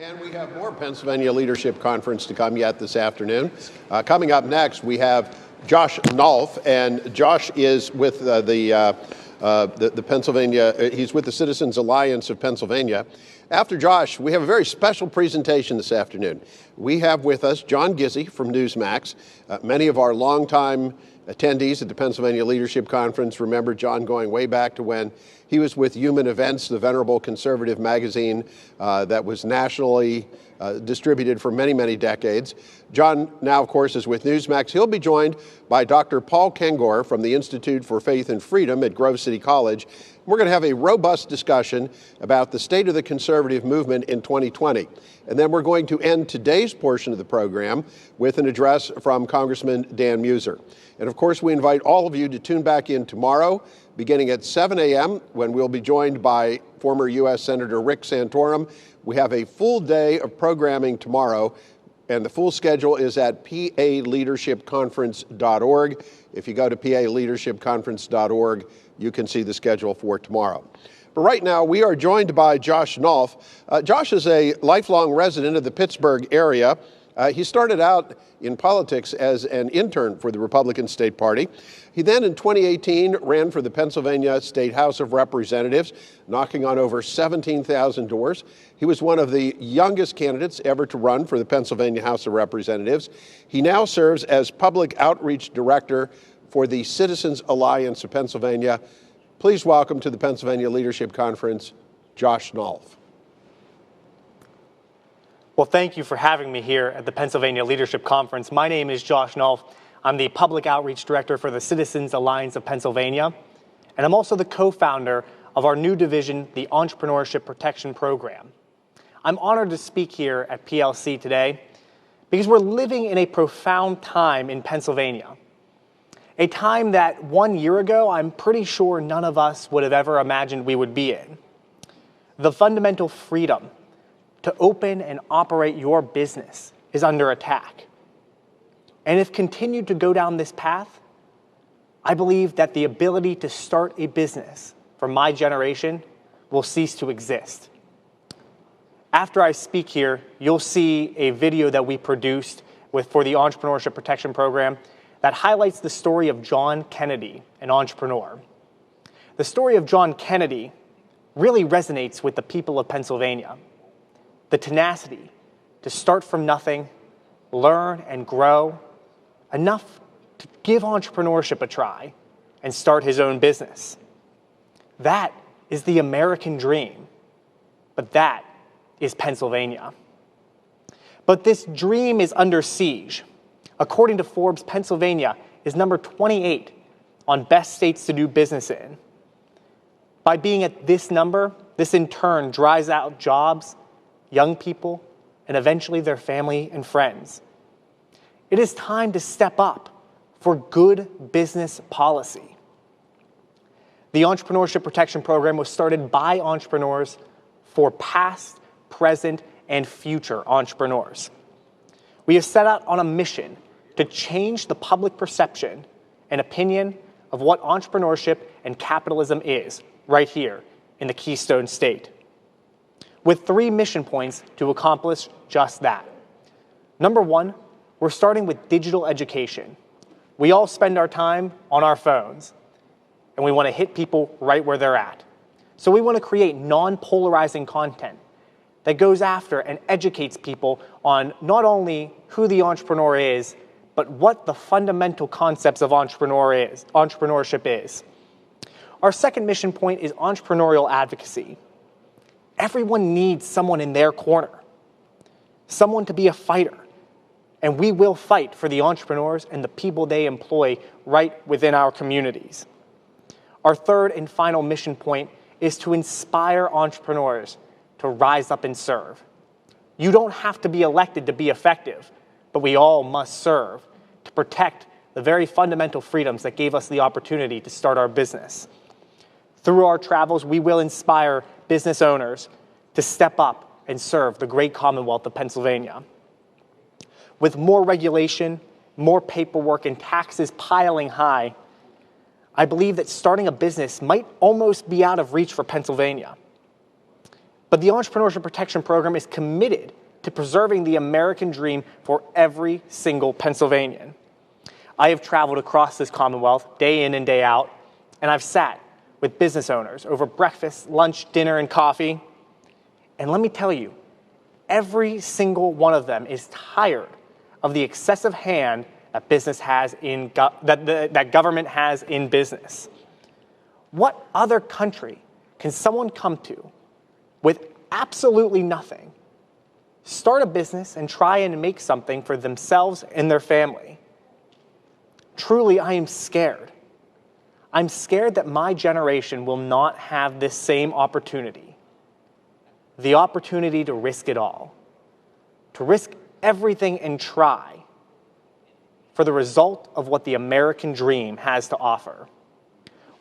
And we have more Pennsylvania Leadership Conference to come yet this afternoon. Coming up next, we have Josh Nulph, and Josh is with the Pennsylvania, he's with the Citizens Alliance of Pennsylvania. After Josh, we have a very special presentation this afternoon. We have with us John Gizzi from Newsmax. Many of our longtime attendees at the Pennsylvania Leadership Conference remember John going way back to when he was with Human Events, the venerable conservative magazine that was nationally distributed for many, many decades. John now, of course, is with Newsmax. He'll be joined by Dr. Paul Kengor from the Institute for Faith and Freedom at Grove City College. We're going to have a robust discussion about the state of the conservative movement in 2020. And then we're going to end today's portion of the program with an address from Congressman Dan Muser. And of course, we invite all of you to tune back in tomorrow, beginning at 7 a.m., when we'll be joined by former U.S. Senator Rick Santorum. We have a full day of programming tomorrow, and the full schedule is at paleadershipconference.org. If you go to paleadershipconference.org, you can see the schedule for tomorrow. But right now, we are joined by Josh Nulph. Josh is a lifelong resident of the Pittsburgh area. He started out in politics as an intern for the Republican State Party. He then, in 2018, ran for the Pennsylvania State House of Representatives, knocking on over 17,000 doors. He was one of the youngest candidates ever to run for the Pennsylvania House of Representatives. He now serves as Public Outreach Director for the Citizens Alliance of Pennsylvania. Please welcome to the Pennsylvania Leadership Conference, Josh Nulph. Well, thank you for having me here at the Pennsylvania Leadership Conference. My name is Josh Nulph. I'm the Public Outreach Director for the Citizens Alliance of Pennsylvania, and I'm also the co-founder of our new division, the Entrepreneurship Protection Program. I'm honored to speak here at PLC today because we're living in a profound time in Pennsylvania, a time that 1 year ago, I'm pretty sure none of us would have ever imagined we would be in. The fundamental freedom to open and operate your business is under attack. And if continued to go down this path, I believe that the ability to start a business for my generation will cease to exist. After I speak here, you'll see a video that we produced for the Entrepreneurship Protection Program that highlights the story of John Kennedy, an entrepreneur. The story of John Kennedy really resonates with the people of Pennsylvania. The tenacity to start from nothing, learn and grow, enough to give entrepreneurship a try and start his own business. That is the American dream, but that is Pennsylvania. But this dream is under siege. According to Forbes, Pennsylvania is number 28 on best states to do business in. By being at this number, this in turn dries out jobs, young people, and eventually their family and friends. It is time to step up for good business policy. The Entrepreneurship Protection Program was started by entrepreneurs for past, present, and future entrepreneurs. We have set out on a mission to change the public perception and opinion of what entrepreneurship and capitalism is right here in the Keystone State, with 3 mission points to accomplish just that. Number 1, we're starting with digital education. We all spend our time on our phones, and we want to hit people right where they're at. So we want to create non-polarizing content that goes after and educates people on not only who the entrepreneur is, but what the fundamental concepts of entrepreneurship is. Our second mission point is entrepreneurial advocacy. Everyone needs someone in their corner, someone to be a fighter, and we will fight for the entrepreneurs and the people they employ right within our communities. Our third and final mission point is to inspire entrepreneurs to rise up and serve. You don't have to be elected to be effective, but we all must serve to protect the very fundamental freedoms that gave us the opportunity to start our business. Through our travels, we will inspire business owners to step up and serve the great Commonwealth of Pennsylvania. With more regulation, more paperwork, and taxes piling high, I believe that starting a business might almost be out of reach for Pennsylvania. But the Entrepreneurship Protection Program is committed to preserving the American dream for every single Pennsylvanian. I have traveled across this Commonwealth day in and day out, and I've sat with business owners over breakfast, lunch, dinner, and coffee. And let me tell you, every single one of them is tired of the excessive hand that business has in that government has in business. What other country can someone come to with absolutely nothing, start a business and try and make something for themselves and their family? Truly, I am scared. I'm scared that my generation will not have this same opportunity. The opportunity to risk it all. To risk everything and try for the result of what the American dream has to offer.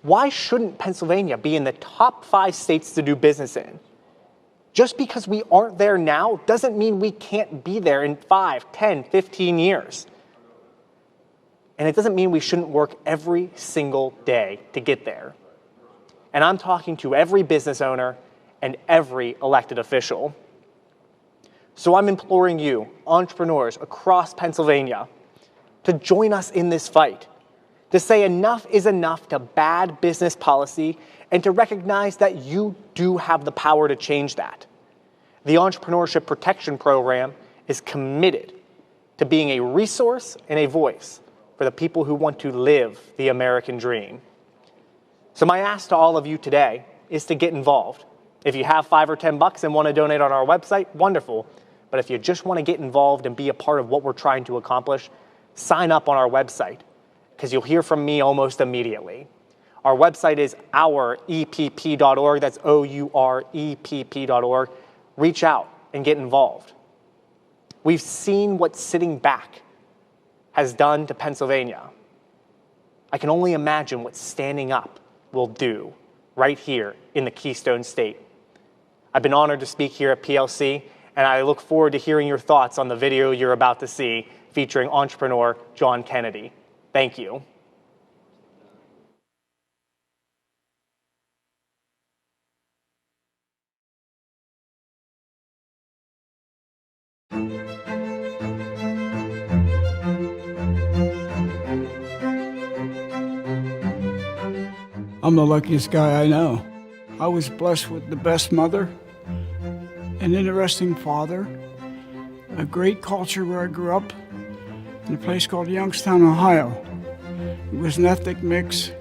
Why shouldn't Pennsylvania be in the top 5 states to do business in? Just because we aren't there now doesn't mean we can't be there in 5, 10, 15 years. And it doesn't mean we shouldn't work every single day to get there. And I'm talking to every business owner and every elected official. So I'm imploring you, entrepreneurs across Pennsylvania, to join us in this fight, to say enough is enough to bad business policy and to recognize that you do have the power to change that. The Entrepreneurship Protection Program is committed to being a resource and a voice for the people who want to live the American dream. So my ask to all of you today is to get involved. If you have $5 or $10 and want to donate on our website, wonderful. But if you just want to get involved and be a part of what we're trying to accomplish, sign up on our website, because you'll hear from me almost immediately. Our website is ourepp.org. That's ourepp.org. Reach out and get involved. We've seen what sitting back has done to Pennsylvania. I can only imagine what standing up will do right here in the Keystone State. I've been honored to speak here at PLC, and I look forward to hearing your thoughts on the video you're about to see featuring entrepreneur John Kennedy. Thank you. I'm the luckiest guy I know. I was blessed with the best mother, an interesting father, a great culture where I grew up, in a place called Youngstown, Ohio. It was an ethnic mix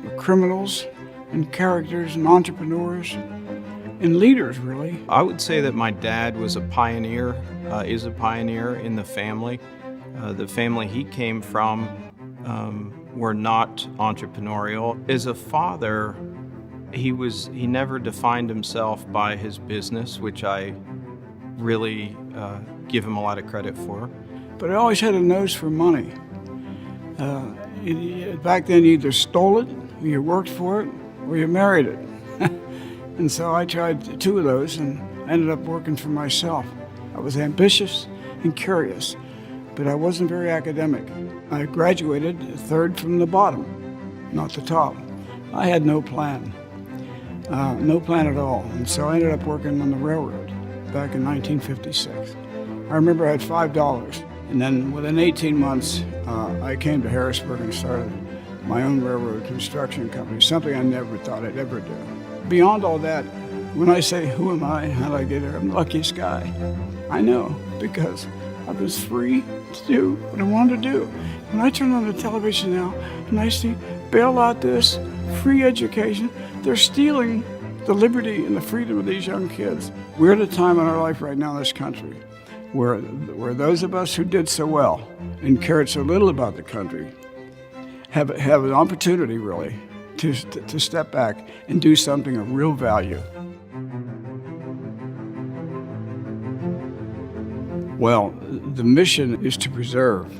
of criminals and characters and entrepreneurs and leaders, really. I would say that my dad was a pioneer, is a pioneer in the family. The family he came from were not entrepreneurial. As a father, he never defined himself by his business, which I really give him a lot of credit for. But I always had a nose for money. Back then, you either stole it, or you worked for it, or you married it. And so I tried 2 of those and ended up working for myself. I was ambitious and curious, but I wasn't very academic. I graduated 3rd from the bottom, not the top. I had no plan at all. And so I ended up working on the railroad back in 1956. I remember I had $5. And then within 18 months, I came to Harrisburg and started my own railroad construction company, something I never thought I'd ever do. Beyond all that, when I say, who am I, how did I get here, I'm the luckiest guy. I know, because I was free to do what I wanted to do. When I turn on the television now and I see bail out this, free education, they're stealing the liberty and the freedom of these young kids. We're at a time in our life right now in this country where those of us who did so well and cared so little about the country have an opportunity, really, to step back and do something of real value. Well, the mission is to preserve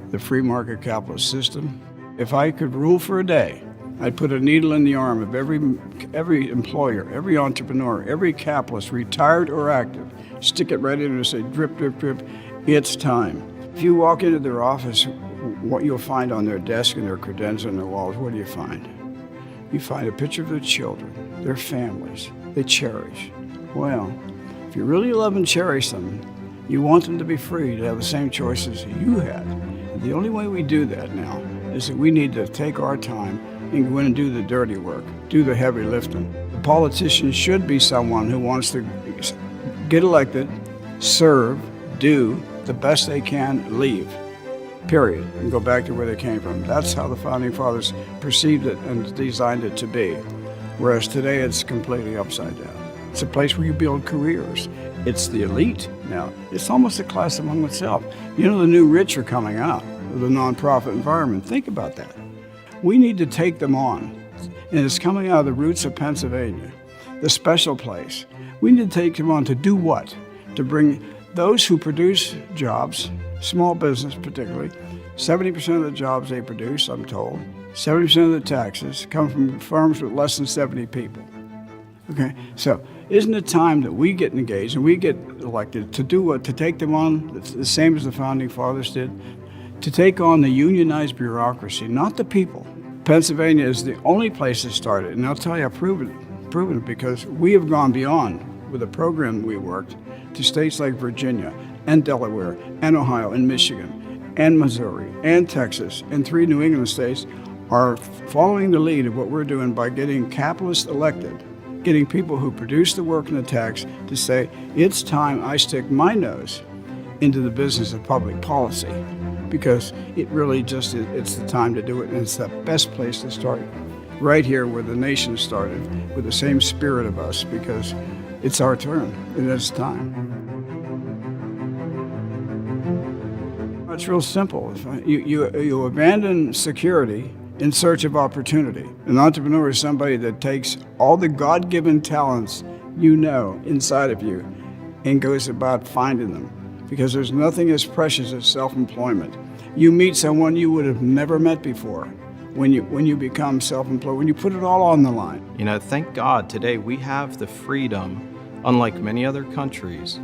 the free market capitalist system. If I could rule for a day, I'd put a needle in the arm of every employer, every entrepreneur, every capitalist, retired or active, stick it right in and say, drip, drip, drip, it's time. If you walk into their office, what you'll find on their desk and their credentials on their walls, what do you find? You find a picture of their children, their families, they cherish, Well, if you really love and cherish them, you want them to be free to have the same choices you had. And the only way we do that now is that we need to take our time and go in and do the dirty work, do the heavy lifting. The politician should be someone who wants to get elected, serve, do the best they can, leave, period, and go back to where they came from. That's how the Founding Fathers perceived it and designed it to be. Whereas today it's completely upside down. It's a place where you build careers. It's the elite now. It's almost a class among itself. You know, the new rich are coming out of the nonprofit environment. Think about that. We need to take them on. And it's coming out of the roots of Pennsylvania, the special place. We need to take them on to do what? To bring those who produce jobs, small business particularly, 70% of the jobs they produce, I'm told, 70% of the taxes come from firms with less than 70 people. Okay, so isn't it time that we get engaged and we get elected to do what? To take them on, the same as the Founding Fathers did, to take on the unionized bureaucracy, not the people. Pennsylvania is the only place that started, and I'll tell you, I've proven it because we have gone beyond with the program we worked to states like Virginia and Delaware and Ohio and Michigan and Missouri and Texas and 3 New England states are following the lead of what we're doing by getting capitalists elected, getting people who produce the work and the tax to say, it's time I stick my nose into the business of public policy, because it really just it's the time to do it, and it's the best place to start, right here where the nation started, with the same spirit of us, because it's our turn and it's time. It's real simple. You abandon security in search of opportunity. An entrepreneur is somebody that takes all the God-given talents you know inside of you and goes about finding them, because there's nothing as precious as self-employment. You meet someone you would have never met before when you become self-employed, when you put it all on the line. You know, thank God today we have the freedom, unlike many other countries,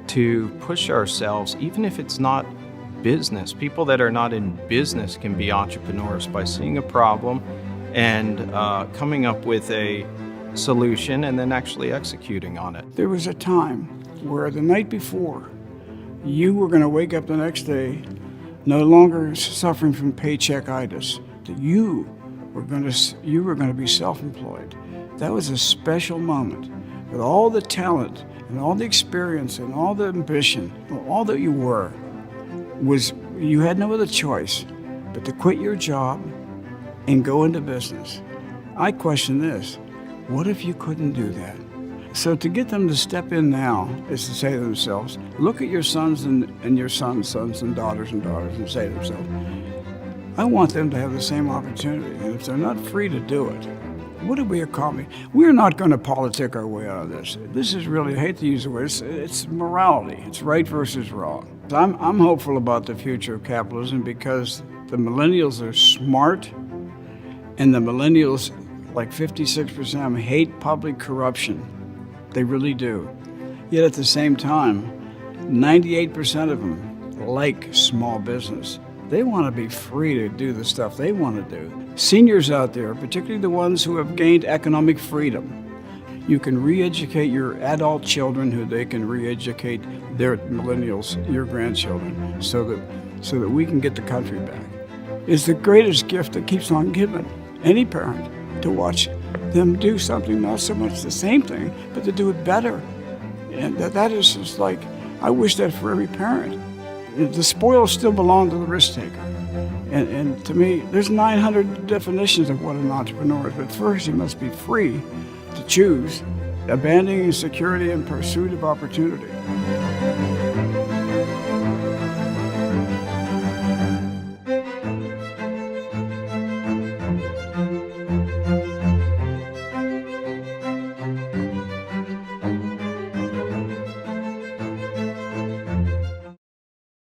to push ourselves, even if it's not business. People that are not in business can be entrepreneurs by seeing a problem and coming up with a solution and then actually executing on it. There was a time where the night before, you were going to wake up the next day no longer suffering from paycheckitis, that you were going to be self-employed. That was a special moment, with all the talent and all the experience and all the ambition, all that you were, you had no other choice but to quit your job and go into business. I question this: what if you couldn't do that? So to get them to step in now is to say to themselves, look at your sons and your sons' and daughters and say to themselves, I want them to have the same opportunity. And if they're not free to do it, what do we accomplish? We're not going to politic our way out of this. This is really, I hate to use the word, it's morality. It's right versus wrong. I'm hopeful about the future of capitalism because the millennials are smart, and the millennials, like 56% of them, hate public corruption. They really do. Yet at the same time, 98% of them like small business. They want to be free to do the stuff they want to do. Seniors out there, particularly the ones who have gained economic freedom, you can re-educate your adult children who they can re-educate their millennials, your grandchildren, so that we can get the country back. It's the greatest gift that keeps on giving any parent, to watch them do something, not so much the same thing, but to do it better. And that is just like, I wish that for every parent. The spoils still belong to the risk taker. And to me, there's 900 definitions of what an entrepreneur is, but first he must be free to choose, abandoning security in pursuit of opportunity.